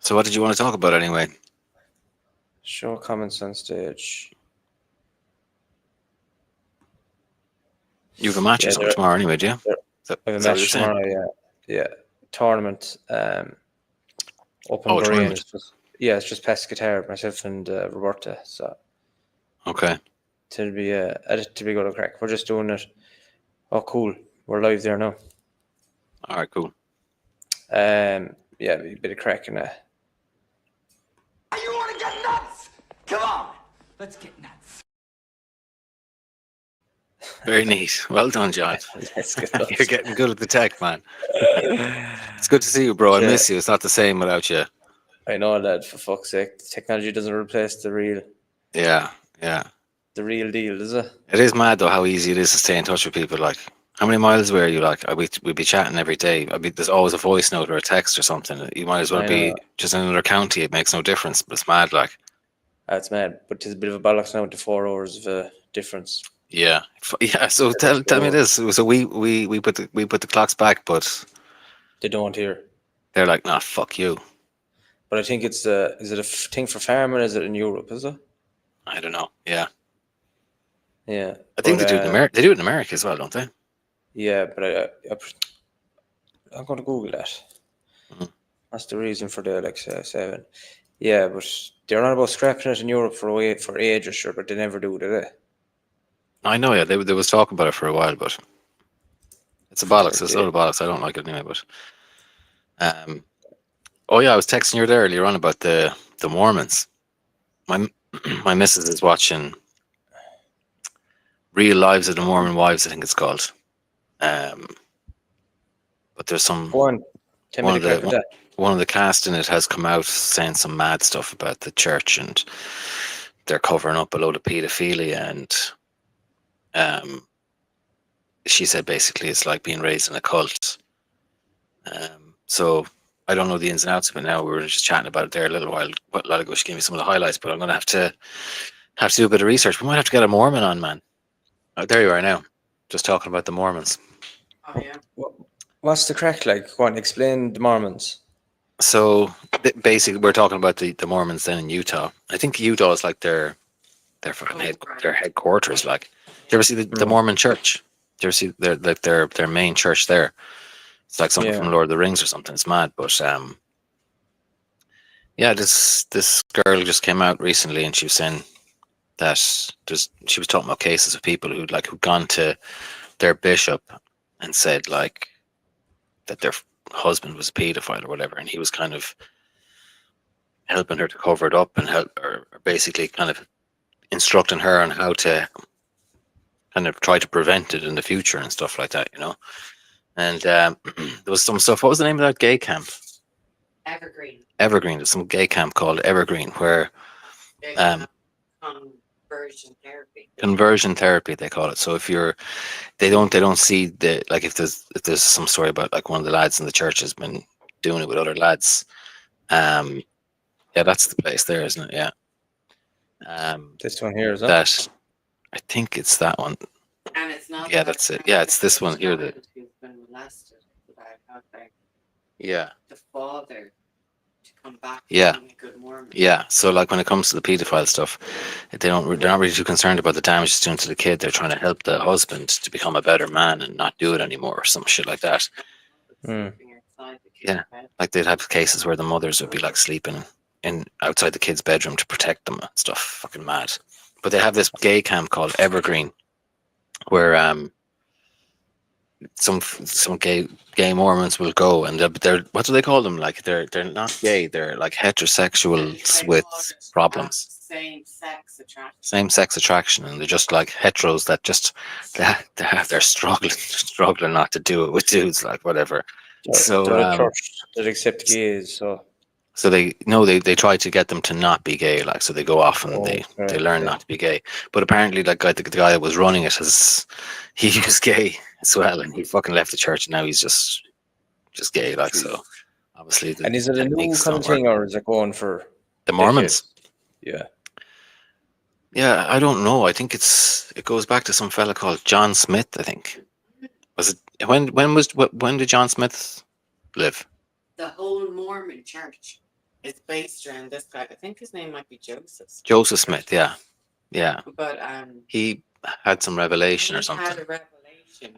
So what did you want to talk about anyway? Show comments on stage. You have a match or something tomorrow anyway, do you? I have a Is that what you're match saying? tomorrow. Yeah. Tournament. Open Oh, a Bahrain. tournament. It's just Pescatar, myself and Roberta. So Okay. it'll be good a crack. We're just doing it. Oh, cool. We're live there now. All right, cool. Yeah, a bit of crack in that. You want to get nuts? Come on, let's get nuts. Very neat. Well done, John. Let's get You're getting good at the tech, man. It's good to see you, bro. I miss you. It's not the same without you. I know, lad. For fuck's sake, technology doesn't replace the real. Yeah. The real deal, does it? It is mad though how easy it is to stay in touch with people. Like, how many miles away are you? Like, we'd be chatting every day. There's always a voice note or a text or something. You might as well be just in another county. It makes no difference. But it's mad, like. It's mad, but it's a bit of a bollocks now to 4 hours of difference. Yeah. So tell me this. So we put the clocks back, but they don't here. They're like, nah, fuck you. But I think it's is it a thing for farming? Is it in Europe? Is it? I don't know. Yeah. Yeah. I think they do it in America. They do it in America as well, don't they? Yeah, but I'm going to Google that. Mm-hmm. That's the reason for the Alexa 7. Yeah, but they're not about scrapping it in Europe for ages, sure, but they never do, do they? I know, yeah. They was talking about it for a while, but it's a bollocks. It's a lot of bollocks. I don't like it anyway, but oh yeah, I was texting you there earlier on about the Mormons. My missus is watching Real Lives of the Mormon Wives, I think it's called. But there's some one of the cast in it has come out saying some mad stuff about the church, and they're covering up a load of pedophilia, and she said basically it's like being raised in a cult. So I don't know the ins and outs of it now. We were just chatting about it there a little while ago. She gave me some of the highlights, but I'm going to have to do a bit of research. We might have to get a Mormon on, man. Oh, there you are now, just talking about the Mormons. Oh yeah. What's the crack like? Go on, explain the Mormons. So basically, we're talking about the Mormons then in Utah. I think Utah is like their fucking their headquarters. Like, do you ever see the Mormon church? Do you ever see their main church there? It's like something from Lord of the Rings or something. It's mad, but yeah, this girl just came out recently, and she was saying that she was talking about cases of people who'd gone to their bishop and said like that their husband was a pedophile or whatever, and he was kind of helping her to cover it up and or basically kind of instructing her on how to kind of try to prevent it in the future and stuff like that, you know. And there was some stuff. What was the name of that gay camp? Evergreen. There's some gay camp called Evergreen where conversion therapy they call it. So if they don't see the, like, if there's some story about like one of the lads in the church has been doing it with other lads, yeah, that's the place there, isn't it? Yeah. This one here is that. I think it's that one. And it's not. Yeah, that's it. Yeah, it's this one here that. Yeah. The father to come back. Yeah. Yeah. So like when it comes to the pedophile stuff, they're not really too concerned about the damage it's doing to the kid. They're trying to help the husband to become a better man and not do it anymore, or some shit like that. Yeah. Like they'd have cases where the mothers would be like sleeping outside the kid's bedroom to protect them and stuff. Fucking mad. But they have this gay camp called Evergreen, where some gay Mormons will go, and they're what do they call them? Like they're not gay. They're like heterosexuals with problems. Same sex attraction, and they're just like heteros that just they're struggling not to do it with dudes, like whatever. So they're a church that accept gays, so they try to get them to not be gay, like, so they go off and they learn not to be gay. But apparently, like, the guy that was running it he was gay as well, and he fucking left the church, and now he's just gay, like. So obviously, and is it a new kind of thing, or is it going for the Mormons? Yeah, I don't know. I think it goes back to some fella called John Smith. I think was it when did John Smith live? The whole Mormon church It's based around this guy. I think his name might be Joseph. Joseph Smith, yeah. Yeah. But He had some revelation or he had something. a revelation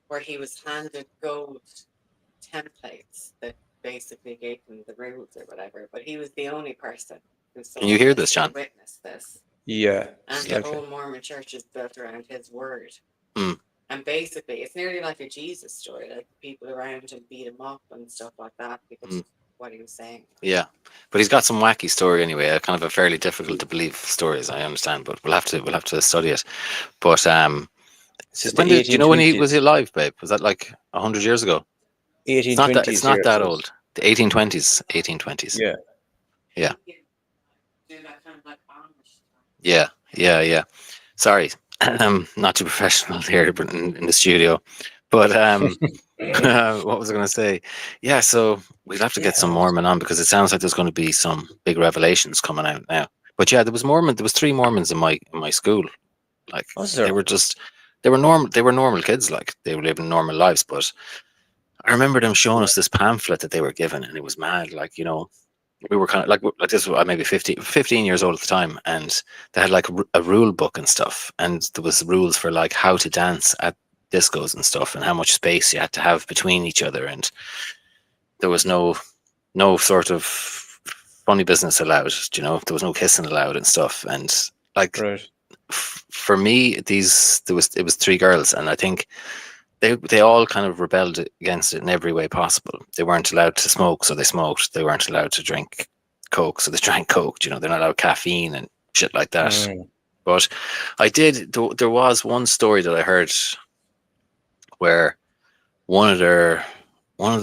where he was handed gold templates that basically gave him the rules or whatever. But he was the only person who saw Can you hear this, who John? witnessed this. Yeah, And the slightly. whole Mormon church is built around his word. Mm. And basically, it's nearly like a Jesus story. Like people around him beat him up and stuff like that because of what he was saying. Yeah, but he's got some wacky story anyway. Kind of a fairly difficult to believe story, as I understand. But we'll have to study it. But This is when the do you know when he 1820s. was he alive, babe? Was that like 100 years ago? It's not that. 1820s It's not here, that so old. The 1820s. 1820s. yeah. Yeah. Do that kind of like Amish stuff. Yeah. Yeah. Yeah. Sorry, not too professional here, but in the studio. But what was I going to say? Yeah, so we'd have to get some Yeah. Mormon on because it sounds like there's going to be some big revelations coming out now. But yeah, there was Mormon. There was 3 Mormons in my school. Like Was they there? were just they were normal. They were normal kids. Like they were living normal lives. But I remember them showing us this pamphlet that they were given, and it was mad. Like we were kind of like this. I maybe 15 years old at the time, and they had like a rule book and stuff, and there was rules for like how to dance at discos and stuff, and how much space you had to have between each other, and there was no sort of funny business allowed. There was no kissing allowed and stuff, and like Right. for me, it was 3 girls, and I think they all kind of rebelled against it in every way possible. They weren't allowed to smoke, so they smoked. They weren't allowed to drink Coke, so they drank Coke. They're not allowed caffeine and shit like that. Mm. But there was one story that I heard where one of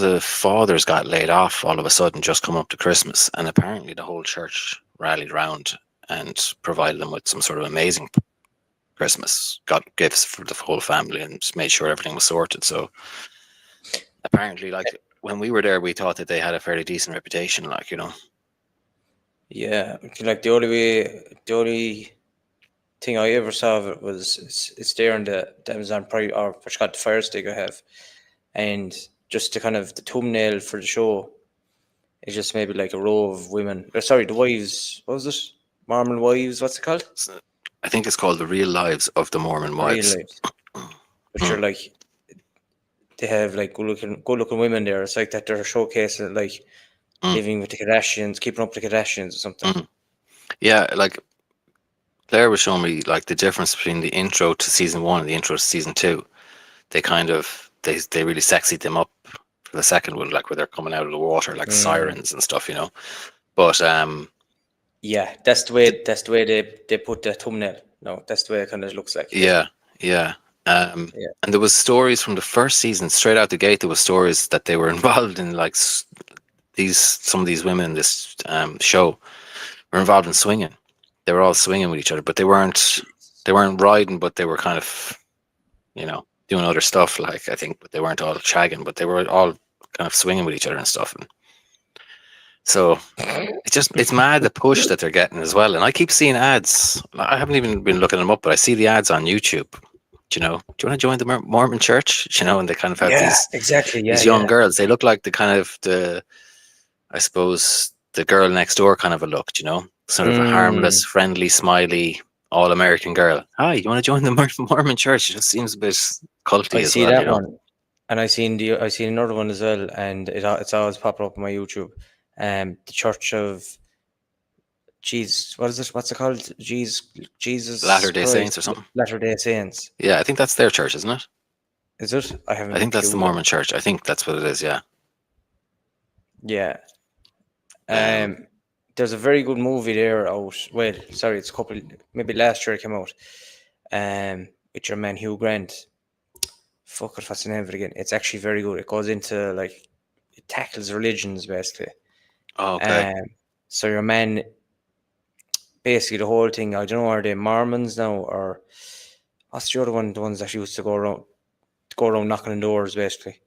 the fathers got laid off all of a sudden, just come up to Christmas, and apparently the whole church rallied around and provided them with some sort of amazing Christmas, got gifts for the whole family, and just made sure everything was sorted. So apparently, like when we were there, we thought that they had a fairly decent reputation. Yeah. Like the only thing I ever saw of it was it's there in the Amazon Prime, or I forgot the Fire Stick I have, and just the kind of the thumbnail for the show is just maybe like a row of women. Sorry, the wives. What was it? Mormon wives. What's it called? I think it's called The Real Lives of the Mormon Real Wives. lives. But you're like, they have like good looking women there. It's like that they're showcasing like living with the Kardashians, keeping up with the Kardashians or something. Yeah, like Claire was showing me like the difference between the intro to season 1 and the intro to season 2. They kind of they really sexied them up for the second one, like where they're coming out of the water, like sirens and stuff. But yeah, that's the way they put the thumbnail. No, that's the way it kind of looks like. yeah. And there was stories from the first season straight out the gate. There was stories that they were involved in, like some of these women in this show were involved in swinging. They were all swinging with each other, but they weren't riding, but they were kind of doing other stuff. Like I think, but they weren't all shagging, but they were all kind of swinging with each other and stuff. And so it's mad the push that they're getting as well. And I keep seeing ads. I haven't even been looking them up, but I see the ads on YouTube. Do you want to join the Mormon church? And they kind of have these young girls. They look like I suppose the girl next door kind of a look, sort of a harmless, friendly, smiley, all-American girl. Hi, you want to join the Mormon church? It just seems a bit culty I as see well, that one, and I seen another one as well, and it's always popping up on my YouTube. The Church of Jesus, what is it? What's it called? Jesus Latter-day Christ, Saints or something. Latter-day Saints. Yeah, I think that's their church, isn't it? Is it? I think that's the Mormon church. I think that's what it is. Yeah. Yeah. There's a very good movie there out. Well, sorry, it's maybe last year it came out. With your man Hugh Grant. Fuck it, what's the name of it again? It's actually very good. It goes into like, it tackles religions basically. Oh, okay. So your man, basically the whole thing, I don't know, are they Mormons now, or what's the other one? The ones that used to go around knocking on doors, basically.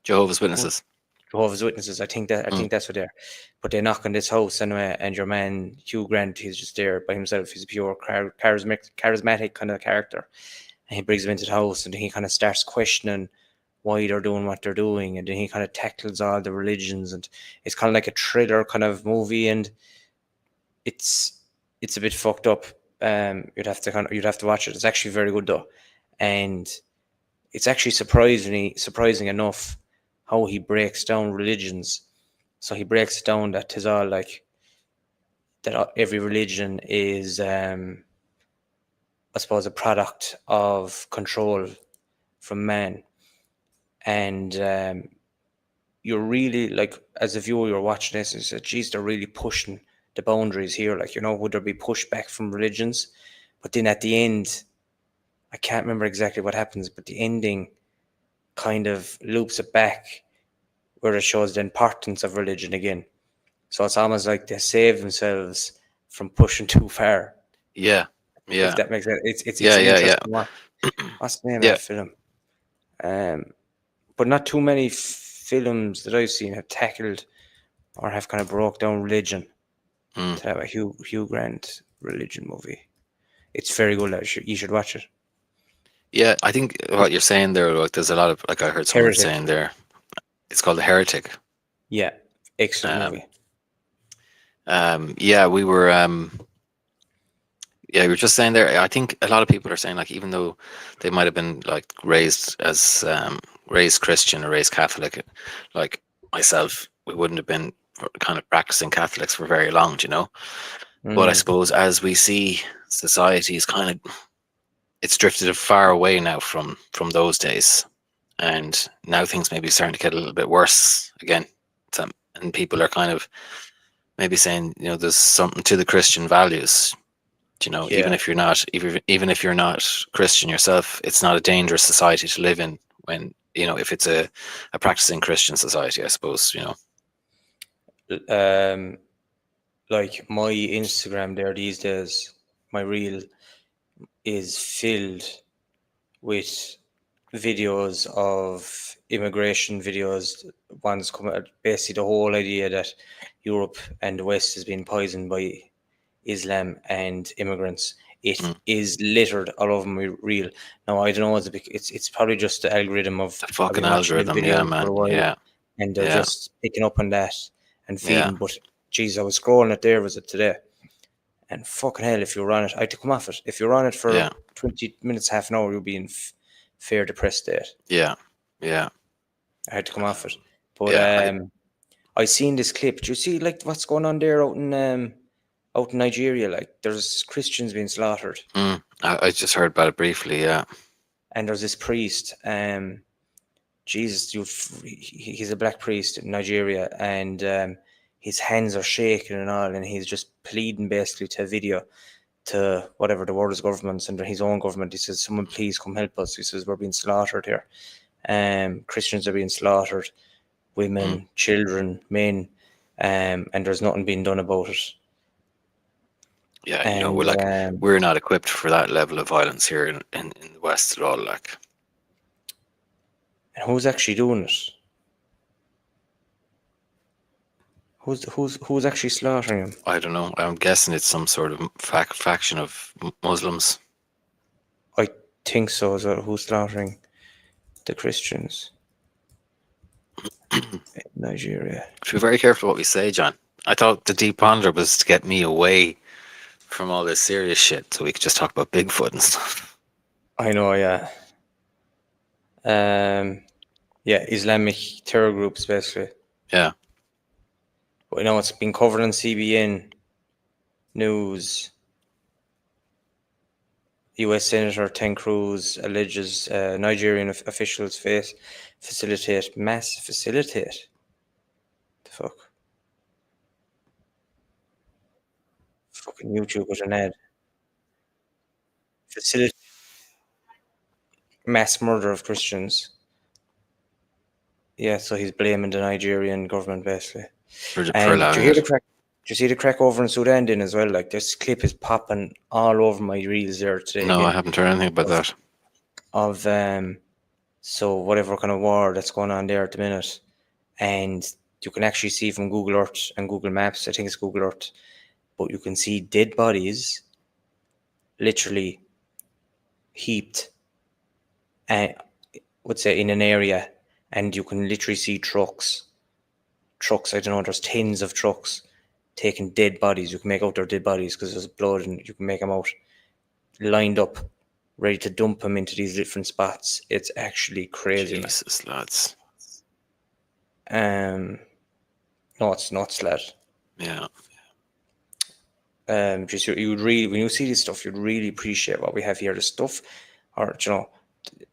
Jehovah's Witnesses. Jehovah's Witnesses. I think that's what they're. But they knock on this house anyway, and your man Hugh Grant, he's just there by himself. He's a pure charismatic kind of character, and he brings him into the house, and he kind of starts questioning why they're doing what they're doing, and then he kind of tackles all the religions, and it's kind of like a thriller kind of movie, and it's a bit fucked up. You'd have to watch it. It's actually very good though, and it's actually surprising enough how he breaks down religions. So he breaks it down that tis all like that every religion is, I suppose, a product of control from man, and you're really like, as a viewer, you're watching this and you say, geez, they're really pushing the boundaries here. Like, would there be pushback from religions? But then at the end, I can't remember exactly what happens, but the ending kind of loops it back where it shows the importance of religion again. So it's almost like they save themselves from pushing too far. Yeah, If yeah, that makes sense, it's yeah, an yeah, interesting one. What's the name of yeah. that film? But not too many films that I've seen have tackled or have kind of broke down religion. Mm. To have a Hugh Grant religion movie, it's very good. You should watch it. Yeah, I think what you're saying there, like, there's a lot of, like, I heard someone Heretic. saying there, it's called The Heretic. Yeah, excellent Um, movie. yeah, we were just saying there. I think a lot of people are saying, like, even though they might have been like raised as raised Christian or raised Catholic, like myself, we wouldn't have been kind of practicing Catholics for very long, you know. But I suppose as we see society is kind of, it's drifted far away now from those days, and now things may be starting to get a little bit worse again. And people are kind of maybe saying, there's something to the Christian values. Even Yeah. if you're not, even if you're not Christian yourself, it's not a dangerous society to live in when, if it's a practicing Christian society, I suppose. Like my Instagram there these days, my reel is filled with videos of immigration videos. One's coming out, basically the whole idea that Europe and the West has been poisoned by Islam and immigrants. It Mm. is littered all over my reel. Now I don't know, it's probably just the algorithm of, The I've fucking been watching them algorithm, yeah, videos for man. a while, Yeah, and they're yeah, just picking up on that and yeah, feeding. But geez, I was scrolling it there, was it today? And fucking hell, if you're on it, I had to come off it. If you're on it for yeah, 20 minutes, half an hour, you'll be in fair depressed state. yeah, yeah, I had to come off it. But yeah. I seen this clip. Do you see like what's going on there out in Nigeria? Like there's Christians being slaughtered, I just heard about it briefly. Yeah. and there's this priest. Jesus, he's a black priest in Nigeria, and his hands are shaking and all, and he's just pleading basically to video to whatever the world's governments and his own government. He says, "Someone please come help us." He says, "We're being slaughtered here. Christians are being slaughtered, Mm. women, children, men, and there's nothing being done about it." Yeah, And we're not equipped for that level of violence here in the West at all. Like, and who's actually doing it? Who's actually slaughtering him? I don't know. I'm guessing it's some sort of faction of Muslims. I think so as well. Who's slaughtering the Christians in Nigeria? Should be very careful what we say, John. I thought the deep ponder was to get me away from all this serious shit, so we could just talk about Bigfoot and stuff. I know, yeah. Yeah, Islamic terror groups basically. Yeah. But I know it's been covered on CBN News. U.S. Senator Ted Cruz alleges Nigerian officials facilitate. The fuck? Fucking YouTube with an ad. Facilitate mass murder of Christians. Yeah, so he's blaming the Nigerian government basically. For And do you allowing hear the it. crack? Do you see the crack over in Sudan then as well? Like this clip is popping all over my reels there today No, I again haven't heard anything about that. of so whatever kind of war that's going on there at the minute, and you can actually see from Google Earth and Google Maps, I think it's Google Earth, but you can see dead bodies literally heaped would say, in an area, and you can literally see trucks. I don't know. There's tens of trucks taking dead bodies. You can make out their dead bodies because there's blood, and you can make them out lined up, ready to dump them into these different spots. It's actually crazy, man. Jesus, lads. No, it's nuts, lad. Yeah. Just you would really, when you see this stuff, you'd really appreciate what we have here. The stuff, or you know,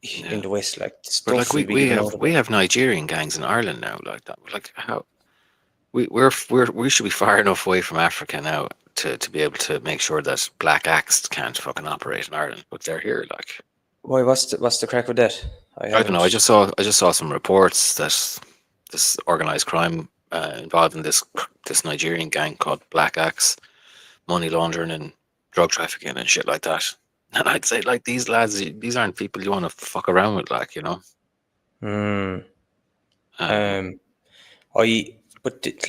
in the West, like the But stuff like will be given out. we have Nigerian gangs in Ireland now, like that. Like how we should be far enough away from Africa now to be able to make sure that Black Axe can't fucking operate in Ireland, but they're here. Like Why? What's the crack with that? I don't know. I just saw some reports that this organized crime involved in this Nigerian gang called Black Axe, money laundering and drug trafficking and shit like that. And I'd say like these lads, these aren't people you want to fuck around with, like you know. Hmm. Um,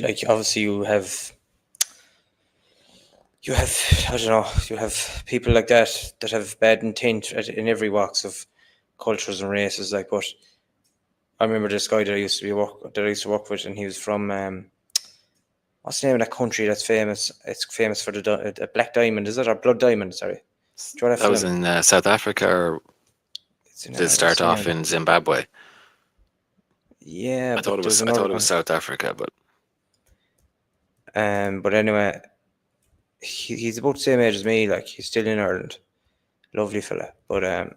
Like obviously I don't know, you have people like that have bad intent in every walks of cultures and races. Like, but I remember this guy that I used to work with, and he was from what's the name of that country that's famous? It's famous for the Black Diamond, is it, or Blood Diamond? Sorry, do you know that that was film? in South Africa, or It's in, did it what's start the off name? in Zimbabwe? Yeah, but there was I another thought it one. was South Africa, but But anyway, he's about the same age as me. Like, he's still in Ireland. Lovely fella. But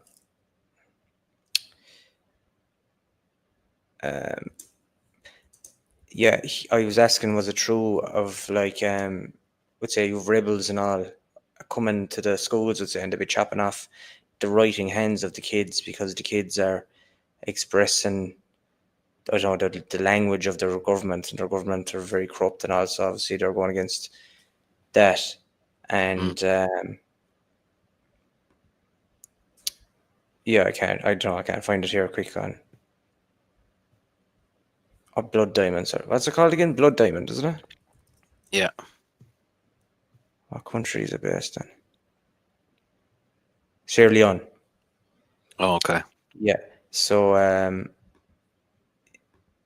yeah, I was asking, was it true of like would say you've rebels and all coming to the schools, would say, and they'd be chopping off the writing hands of the kids because the kids are expressing, I don't know, the language of their government, and their government are very corrupt, and also obviously they're going against that. And yeah, I don't know, I can't find it here quick on. Oh, Blood Diamond, sorry. What's it called again? Blood Diamond, isn't it? yeah. What country is it based in? Sierra Leone. Oh, okay. Yeah. So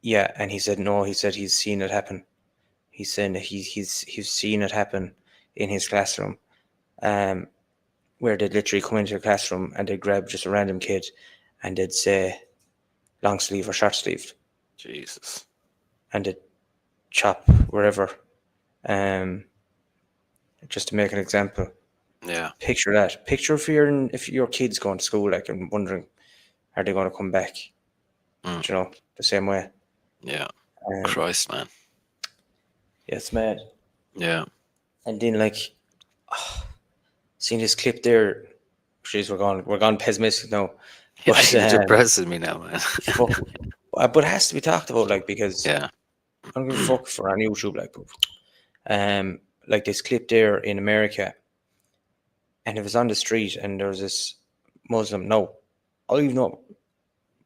yeah, and he said no, he said he's seen it happen. He's saying that he's seen it happen in his classroom. Where they'd literally come into a classroom and they'd grab just a random kid and they'd say long sleeve or short sleeved, Jesus. and they'd chop wherever. Just to make an example. Yeah. Picture that. Picture if your kid's going to school, like, and wondering, are they going to come back? Mm. You know, the same way. Yeah. Um, Christ, man. yeah, it's mad. Yeah. And then like, seeing this clip there, jeez, we're gone pessimistic now. But You're depressing me now, man. fuck, but it has to be talked about, like, because Yeah. I don't give a fuck for on YouTube, like this clip there in America, and it was on the street, and there was this Muslim. No, I've no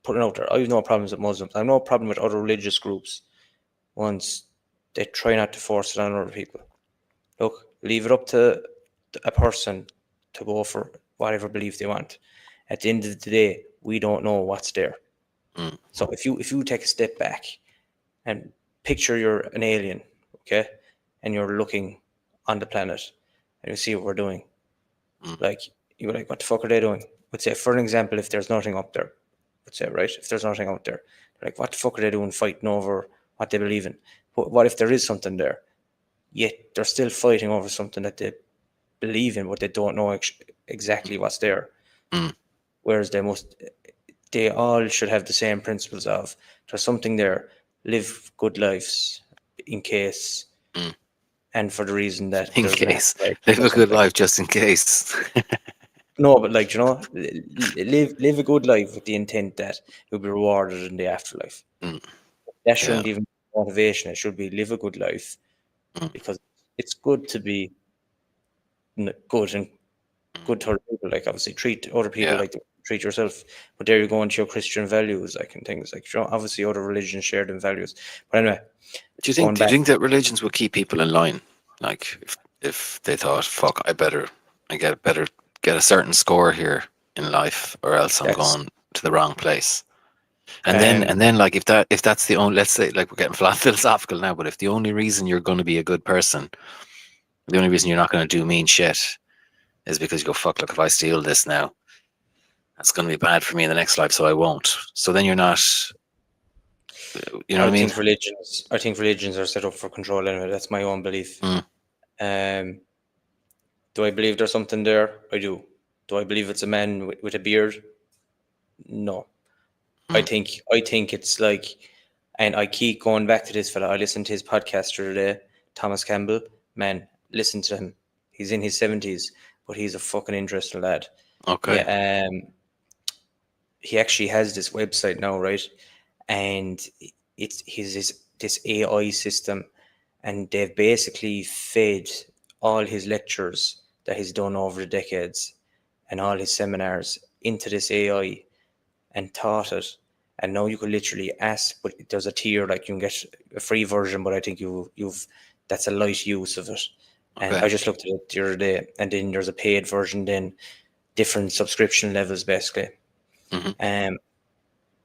putting out there. I've no problems with Muslims. I've no problem with other religious groups once they try not to force it on other people. Look, leave it up to a person to go for whatever belief they want. At the end of the day, we don't know what's there. Mm. So if you take a step back and picture you're an alien, okay, and you're looking on the planet and you see what we're doing, like, you're like, what the fuck are they doing? Would say, for an example, if there's nothing up there, would say, right, if there's nothing out there, like, what the fuck are they doing fighting over what they believe in? What if there is something there? Yet they're still fighting over something that they believe in, but they don't know exactly what's there. Mm. Whereas they all should have the same principles of, there's something there, live good lives in case, and for the reason that In there's an case. aspect Live or a good something. life just in case. No, but like, live a good life with the intent that you'll be rewarded in the afterlife. Mm. That Yeah. shouldn't even be motivation. It should be live a good life, because it's good to be good and good to other people. Like, obviously treat other people Yeah. like you treat yourself. But there you go into your Christian values, like, and things like, obviously other religions share them values. But anyway, Do going you back, think that religions would keep people in line? Like if they thought, fuck, I better get a certain score here in life, or else I'm that's going to the wrong place. And then like if that's the only, let's say, like we're getting philosophical now, but if the only reason you're going to be a good person, the only reason you're not going to do mean shit is because you go, fuck, look, if I steal this now, that's going to be bad for me in the next life, so I won't. So then you're not, you know what I mean? I think religions are set up for control anyway. That's my own belief. Mm. Do I believe there's something there? I do. Do I believe it's a man with a beard? No. I Mm. think it's like, and I keep going back to this fella. I listened to his podcast the other day, Thomas Campbell. Man, listen to him. He's in his 70s, but he's a fucking interesting lad. Okay. Yeah, he actually has this website now, right? And it's his this AI system, and they've basically fed all his lectures that he's done over the decades and all his seminars into this AI and taught it. And now you could literally ask, but there's a tier, like you can get a free version, but I think you've that's a light use of it. And Okay. I just looked at it the other day, and then there's a paid version, then different subscription levels basically. Hmm.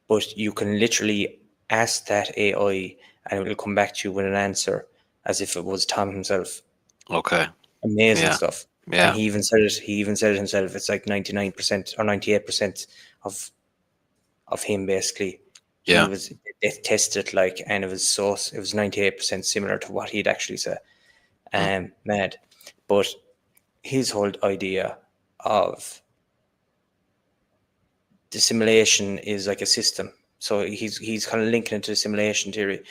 But you can literally ask that AI and it will come back to you with an answer as if it was Tom himself. Okay. Amazing Yeah. stuff. And Yeah. he even said it himself. It's like 99% or 98% of him basically. Yeah. They tested like, and it was 98% similar to what he'd actually said. Mm. Mad. But his whole idea of the simulation is like a system. So he's kind of linking it to the simulation theory,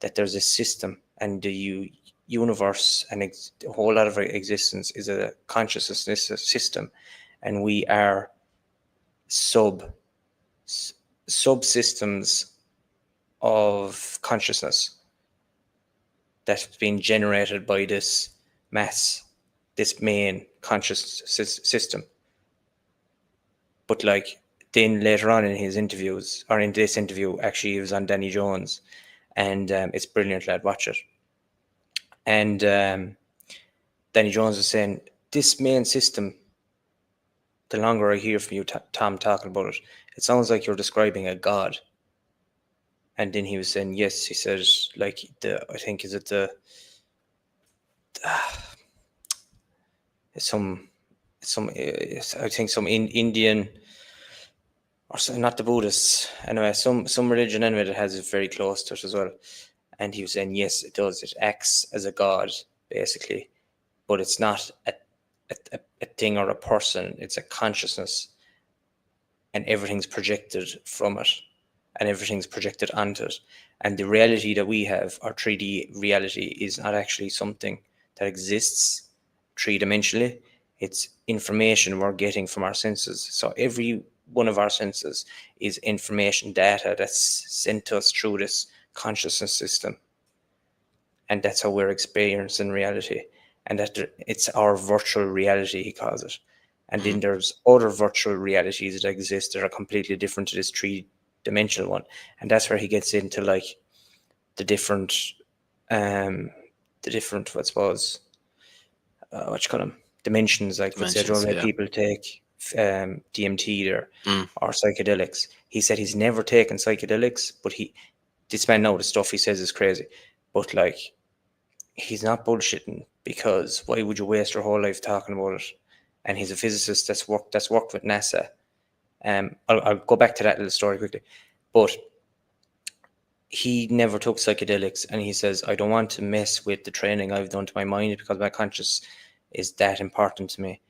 that there's a system, and the universe and a whole lot of our existence is a consciousness system, and we are subsystems of consciousness that's being generated by this mass, this main conscious system. But like, then later on in his interviews, or in this interview, actually, he was on Danny Jones, and it's brilliant, lad. Watch it. And Danny Jones was saying, this main system, the longer I hear from you, Tom, talking about it, it sounds like you're describing a god. And then he was saying, yes, he says, like, I think, is it some, I think some Indian, or not the Buddhists, anyway, some religion anyway that has it very close to it as well. And he was saying, yes, it does. It acts as a god, basically, but it's not a thing or a person. It's a consciousness, and everything's projected from it, and everything's projected onto it. And the reality that we have, our 3D reality, is not actually something that exists three-dimensionally. It's information we're getting from our senses. So every one of our senses is information data that's sent to us through this consciousness system. And that's how we're experiencing reality. And that it's our virtual reality, he calls it. And then there's other virtual realities that exist that are completely different to this three-dimensional one. And that's where he gets into like the different, I suppose, what you call them, dimensions. Like, let's say, Dimensions. Yeah. people take DMT there, Mm. or psychedelics. He said he's never taken psychedelics, but this man know the stuff he says is crazy. But like, he's not bullshitting, because why would you waste your whole life talking about it? And he's a physicist that's worked with NASA. I'll go back to that little story quickly, but he never took psychedelics, and he says, I don't want to mess with the training I've done to my mind, because my conscious is that important to me,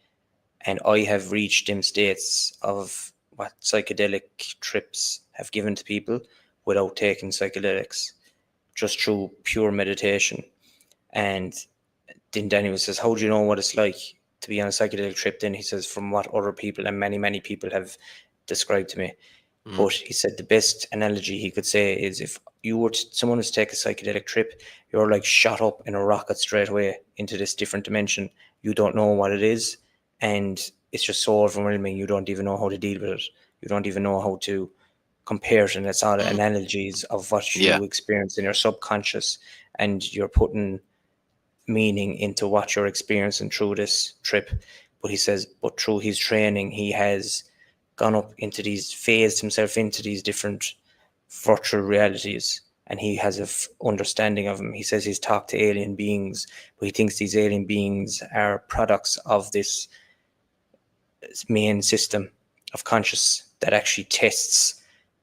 and I have reached them states of what psychedelic trips have given to people without taking psychedelics, just through pure meditation. And then Daniel says, how do you know what it's like to be on a psychedelic trip? Then he says, from what other people, and many, many people, have described to me. But he said the best analogy he could say is, if someone was to take a psychedelic trip, you're like shot up in a rocket straight away into this different dimension. You don't know what it is, and it's just so overwhelming. You don't even know how to deal with it. You don't even know how to compare it. And it's all analogies of what Yeah. you experience in your subconscious, and you're putting meaning into what you're experiencing through this trip. But he says, but through his training, he has gone up into phased himself into these different virtual realities, and he has a understanding of them. He says he's talked to alien beings, but he thinks these alien beings are products of this main system of conscious that actually tests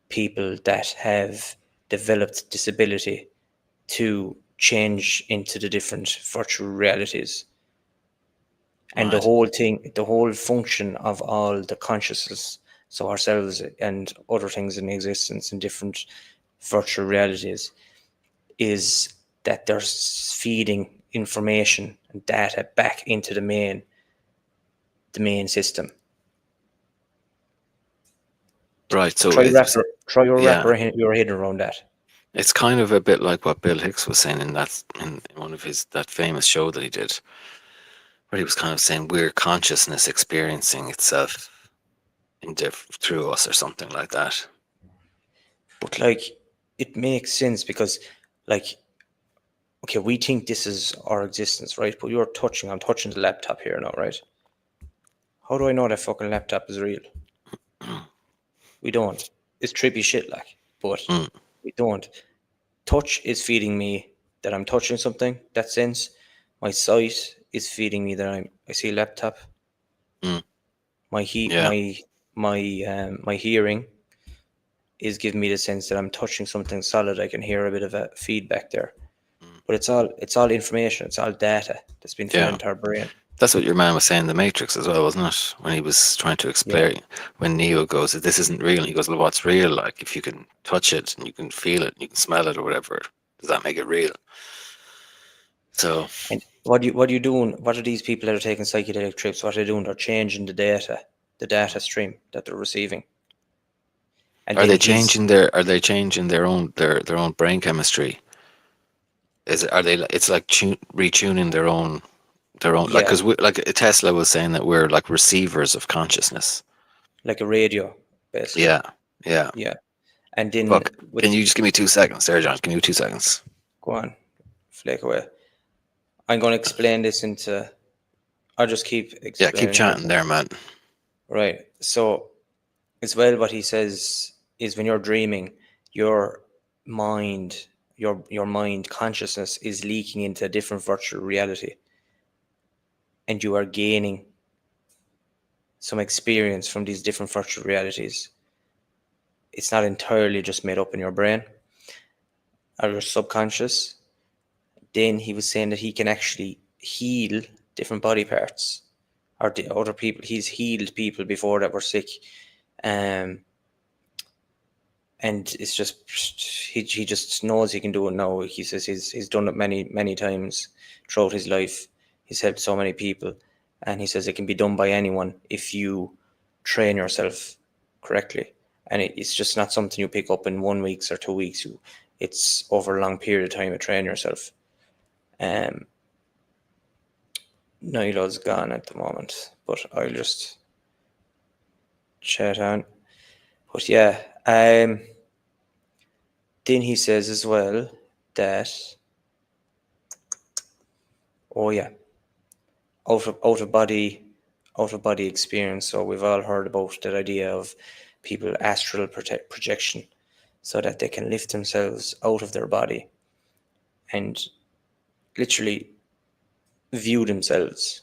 people that have developed disability to change into the different virtual realities. And the Right. whole thing, the whole function of all the consciousness, so ourselves and other things in existence in different virtual realities, is that they're feeding information and data back into the main system. Right. So Try your yeah, your head around that. it's kind of a bit like what Bill Hicks was saying in one of his that famous show that he did, where he was kind of saying we're consciousness experiencing itself through us or something like that. But like, it makes sense because, like, okay, we think this is our existence, right? But I'm touching the laptop here now, right? How do I know that fucking laptop is real? We don't. It's trippy shit, like, but Mm, we don't. Touch is feeding me that I'm touching something. That sense. My sight is feeding me that I see a laptop. mm, My heat, yeah. my hearing is giving me the sense that I'm touching something solid. I can hear a bit of a feedback there. Mm, But it's all information. It's all data that's been fed yeah. into our brain. That's what your man was saying in The Matrix as well, wasn't it? When he was trying to Yeah. explain, when Neo goes, "This isn't real." And he goes, "Well, what's real? Like, if you can touch it and you can feel it, and you can smell it or whatever, does that make it real?" So, And what are you doing? What are these people that are taking psychedelic trips? What are they doing? They're changing the data stream that they're receiving. And are then they changing their own brain chemistry? Are they? It's like retuning their own like yeah, because like Tesla was saying that we're like receivers of consciousness. like a radio, basically. Yeah, yeah. Yeah. And then Fuck. Can with you just give me 2 seconds there, John? Give me 2 seconds. go on, flake away. I'm going to explain this into. I'll just keep Yeah, keep explaining here. chatting there, man. Right. So as well, what he says is when you're dreaming, your mind, your mind consciousness is leaking into a different virtual reality, and you are gaining some experience from these different virtual realities. It's not entirely just made up in your brain or your subconscious. Then he was saying that he can actually heal different body parts or the other people. He's healed people before that were sick. Um, and it's just he just knows he can do it now. He says he's done it many times throughout his life. He's helped so many people, and he says it can be done by anyone if you train yourself correctly. And it's just not something you pick up in 1 week or 2 weeks. It's over a long period of time to train yourself. Nilo's gone at the moment, but I'll just chat on. But yeah, then he says as well that, oh yeah, out of body experience. So we've all heard about that idea of people astral projection, so that they can lift themselves out of their body and literally view themselves,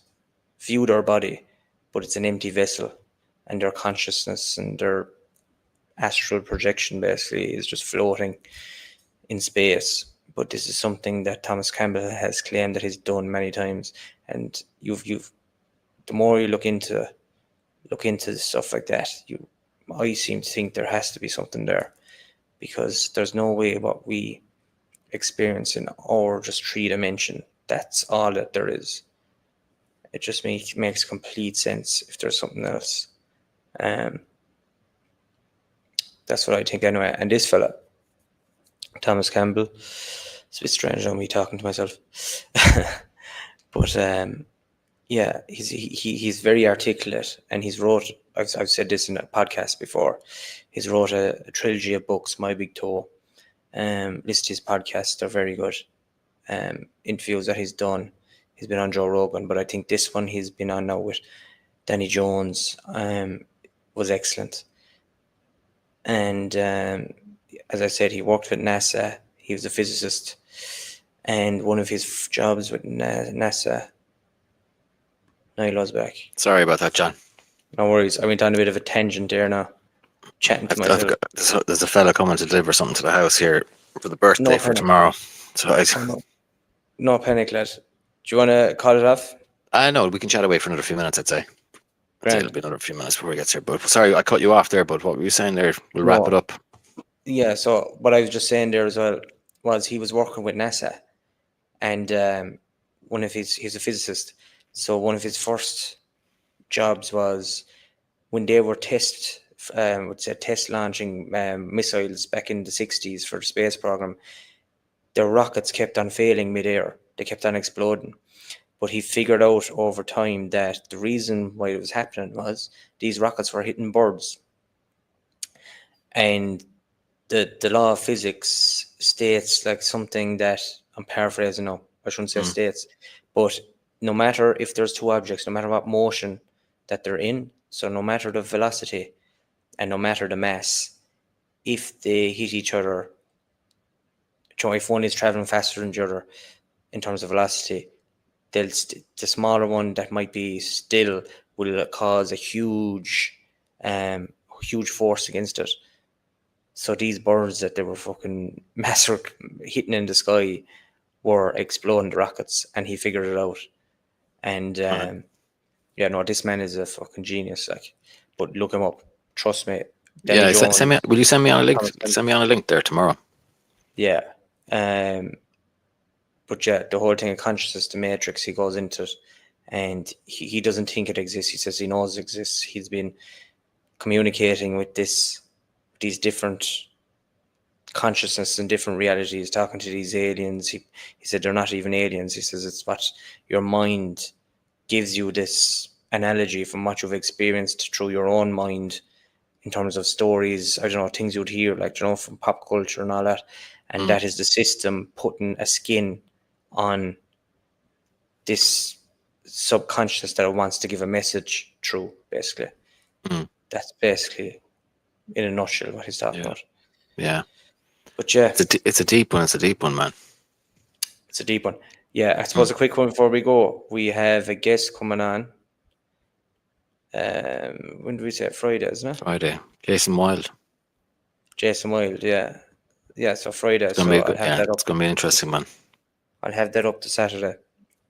view their body, but it's an empty vessel, and their consciousness and their astral projection basically is just floating in space. But this is something that Thomas Campbell has claimed that he's done many times, and you've the more you look into stuff like that, I seem to think there has to be something there, because there's no way what we experience in our just 3 dimension, that's all that there is. It just makes complete sense if there's something else. That's what I think anyway. And this fella, Thomas Campbell, it's a bit strange on me talking to myself, but yeah, he's very articulate, and he's wrote. I've said this in a podcast before. He's wrote a trilogy of books, My Big Toe. List his podcasts; they're very good. Interviews that he's done. He's been on Joe Rogan, but I think this one he's been on now with Danny Jones was excellent. And as I said, he worked with NASA. He was a physicist, and one of his jobs with NASA. Niall was back. Sorry about that, John. No worries. I went on a bit of a tangent there now, chatting to myself. There's a fella coming to deliver something to the house here for the birthday No for panic. tomorrow. So Oh, no. No panic, lad. Do you want to call it off? I know we can chat away for another few minutes. I'd say. Grand. It'll be another few minutes before he gets here. But sorry, I cut you off there. But what were you saying there? We'll wrap No. it up. Yeah, so what I was just saying there as well was he was working with NASA, and he's a physicist. So one of his first jobs was when they were test launching missiles back in the 60s for the space program. Their rockets kept on failing midair. They kept on exploding. But he figured out over time that the reason why it was happening was these rockets were hitting birds. And the law of physics states like something that, I'm paraphrasing now, I shouldn't say states, but no matter if there's two objects, no matter what motion that they're in, so no matter the velocity and no matter the mass, if they hit each other, so if one is traveling faster than the other in terms of velocity, the smaller one that might be still will cause a huge force against it. So these birds that they were fucking hitting in the sky were exploding the rockets, and he figured it out. And yeah, no, this man is a fucking genius. Like, but look him up. Trust me. Danny Yeah, Jones, send me. Will you send me on a link? Thomas Send me on a link there tomorrow. Yeah. But yeah, the whole thing of consciousness, the matrix, he goes into it, and he doesn't think it exists. He says he knows it exists. He's been communicating with these different consciousness and different realities, talking to these aliens. He said they're not even aliens. He says it's what your mind gives you, this analogy from what you've experienced through your own mind in terms of stories, I don't know, things you'd hear, like, you know, from pop culture and all that. And that is the system putting a skin on this subconscious that it wants to give a message through, basically. That's basically, in a nutshell, what he's talking about. Yeah. But yeah. It's a deep one. It's a deep one, man. It's a deep one. Yeah, I suppose a quick one before we go. We have a guest coming on. When do we say it? Friday, isn't it? Friday. Jason Wilde. Jason Wilde, yeah. Yeah, so Friday. It's gonna be good. Yeah, it's gonna be interesting, man. I'll have that up to Saturday.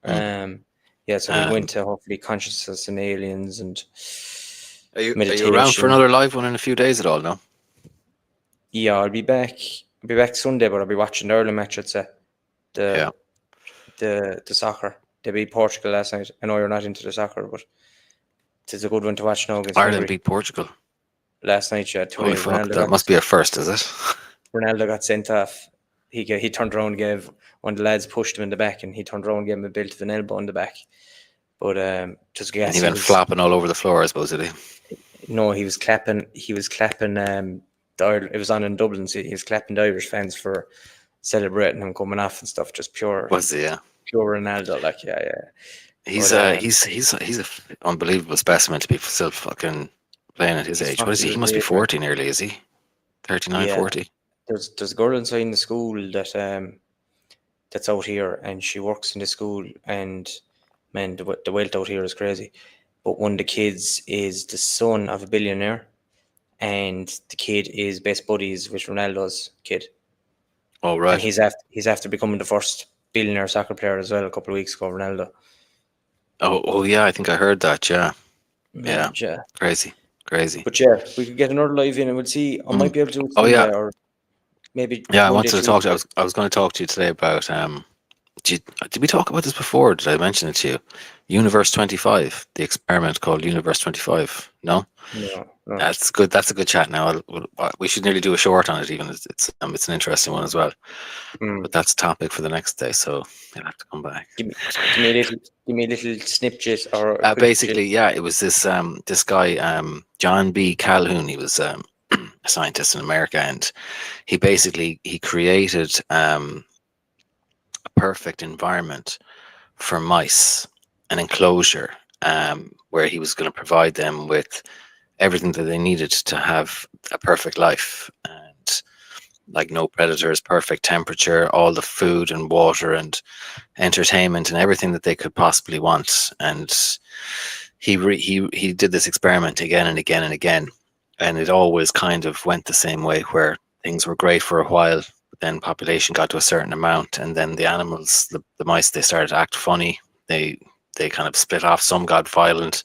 Yeah, so we'll go into hopefully consciousness and aliens and meditation. Are you around for another live one in a few days at all? No. Yeah, I'll be back. I'll be back Sunday, but I'll be watching the early match. I'd say the soccer. They beat Portugal last night. I know you're not into the soccer, but it's a good one to watch now. Ireland beat Portugal last night. Yeah, holy fuck! That must be a first, is it? Ronaldo got sent off. He turned around and gave one of the lads pushed him in the back, and he turned around and gave him a belt of an elbow in the back. But just and he went flapping all over the floor, I suppose, did he? No, he was clapping. He was clapping. It was on in Dublin, so he was clapping the Irish fans for celebrating him coming off and stuff. Just pure. Was he? Yeah. Pure Ronaldo, like yeah. He's an unbelievable specimen to be still fucking playing at his age. What is he? He must be 40 nearly, is he? 39, 40. There's a girl inside in the school that that's out here, and she works in the school, and man, the wealth out here is crazy. But one of the kids is the son of a billionaire, and the kid is best buddies with Ronaldo's kid. Oh right. And he's after becoming the first billionaire soccer player as well a couple of weeks ago, Ronaldo. Oh yeah, I think I heard that. Yeah. Crazy. But yeah, we could get another live in, and we'll see. I might be able to do it Sunday, or maybe. Yeah, I wanted to talk to you. I was going to talk to you today about. Did we talk about this before? Did I mention it to you? Universe 25, the experiment called Universe 25. No. That's good. That's a good chat. Now we should nearly do a short on it. Even it's an interesting one as well. But that's a topic for the next day, so you'll have to come back. Give me a little snipchat or basically, yeah, it was this guy John B. Calhoun. He was a scientist in America, and he created a perfect environment for mice, an enclosure where he was going to provide them with everything that they needed to have a perfect life. And like no predators, perfect temperature, all the food and water and entertainment and everything that they could possibly want. And he did this experiment again and again and again, and it always kind of went the same way, where things were great for a while, but then population got to a certain amount, and then the animals, the mice, they started to act funny. They kind of split off. Some got violent,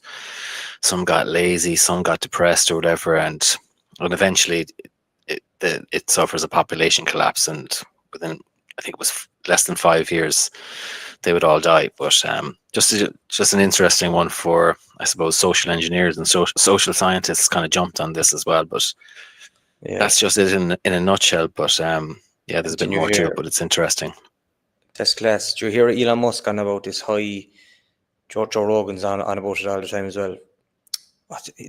some got lazy, some got depressed or whatever, and eventually it suffers a population collapse, and within, I think it was less than 5 years, they would all die. But just an interesting one for, I suppose, social engineers and social scientists kind of jumped on this as well. But Yeah. that's just it in a nutshell. But yeah, there's a bit Did you more to hear- it, but it's interesting. That's class. Do you hear Elon Musk on about this high? Joe Rogan's on about it all the time as well.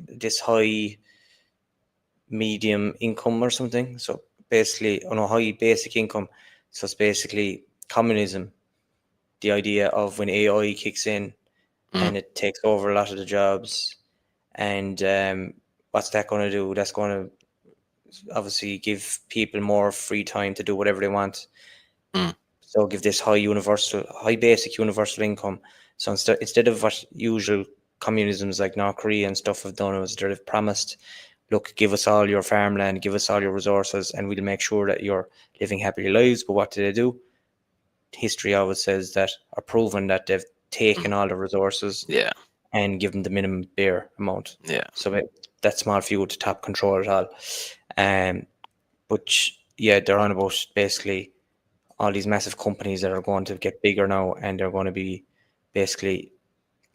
This high medium income or something. So basically, high basic income. So it's basically communism. The idea of when AI kicks in and it takes over a lot of the jobs, and what's that going to do? That's going to obviously give people more free time to do whatever they want. So give this high basic universal income. So instead of what usual communisms like North Korea and stuff have done, is they've promised, look, give us all your farmland, give us all your resources, and we'll make sure that you're living happy lives. But what do they do? History always says that, or proven that they've taken all the resources Yeah, and given the minimum bare amount. yeah, So that small few to top control it all. But yeah, they're on about basically all these massive companies that are going to get bigger now, and they're going to be basically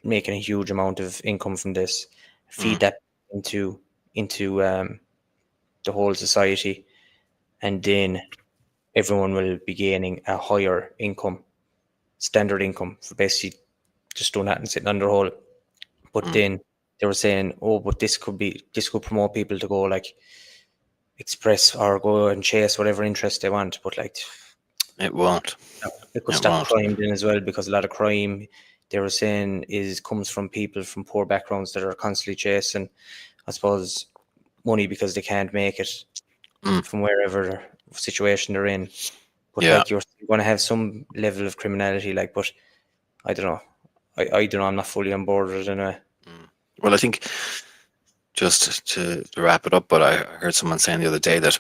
making a huge amount of income from this, feed that into the whole society, and then everyone will be gaining a higher income, standard income, for basically just doing that and sitting on their hole. But then they were saying, oh, but this could promote people to go like express or go and chase whatever interest they want. But like, it won't. it could It stop won't. crime then as well, because a lot of crime, they were saying, comes from people from poor backgrounds that are constantly chasing, I suppose, money because they can't make it from wherever situation they're in. But Yeah. like, you're going to have some level of criminality, like, but I don't know. I don't know. I'm not fully on board with it anyway. Well, I think just to wrap it up, but I heard someone saying the other day that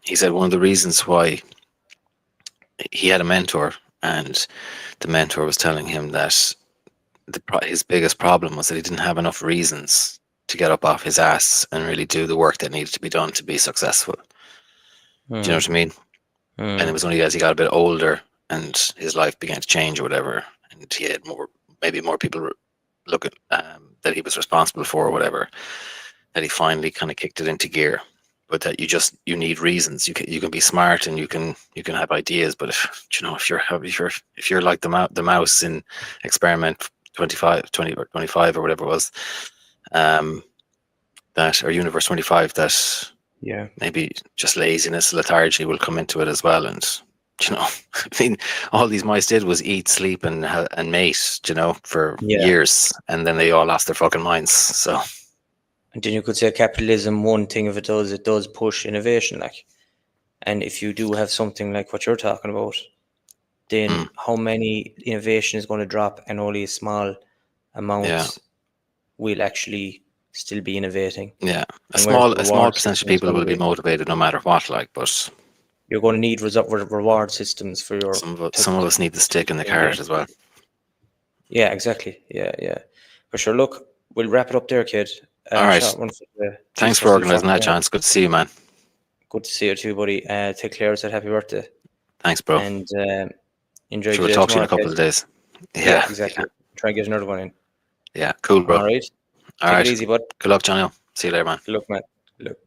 he said one of the reasons why he had a mentor, and the mentor was telling him that his biggest problem was that he didn't have enough reasons to get up off his ass and really do the work that needed to be done to be successful. Do you know what I mean? And it was only as he got a bit older and his life began to change or whatever, and he had maybe more people looking that he was responsible for or whatever, that he finally kind of kicked it into gear. But that you need reasons. You can be smart and you can have ideas, but if you're like the mouse in experiment 20 or 25 or whatever it was, that, or universe 25, that Yeah. maybe just laziness, lethargy will come into it as well. And I mean, all these mice did was eat, sleep, and mate, for years, and then they all lost their fucking minds. So, and then you could say capitalism, one thing of it does push innovation, like, and if you do have something like what you're talking about, then how many innovation is going to drop, and only a small amount will actually still be innovating. Yeah, a And whereas small percentage of people will be motivated no matter what. Like, but you're going to need reward systems for your. some of us need the stick in the carrot as well. Yeah, exactly. Yeah. For sure. Look, we'll wrap it up there, kid. All right. Thanks for organising that, John. It's good to see you, man. Good to see you too, buddy. Take care. Said happy birthday. Thanks, bro. And enjoy. We'll talk to you in a couple of days. Yeah, exactly. Try and get another one in. Yeah, cool, bro. All right. All Take right. it easy, bud. Good luck, Johnny. See you later, man. Look, man. Look.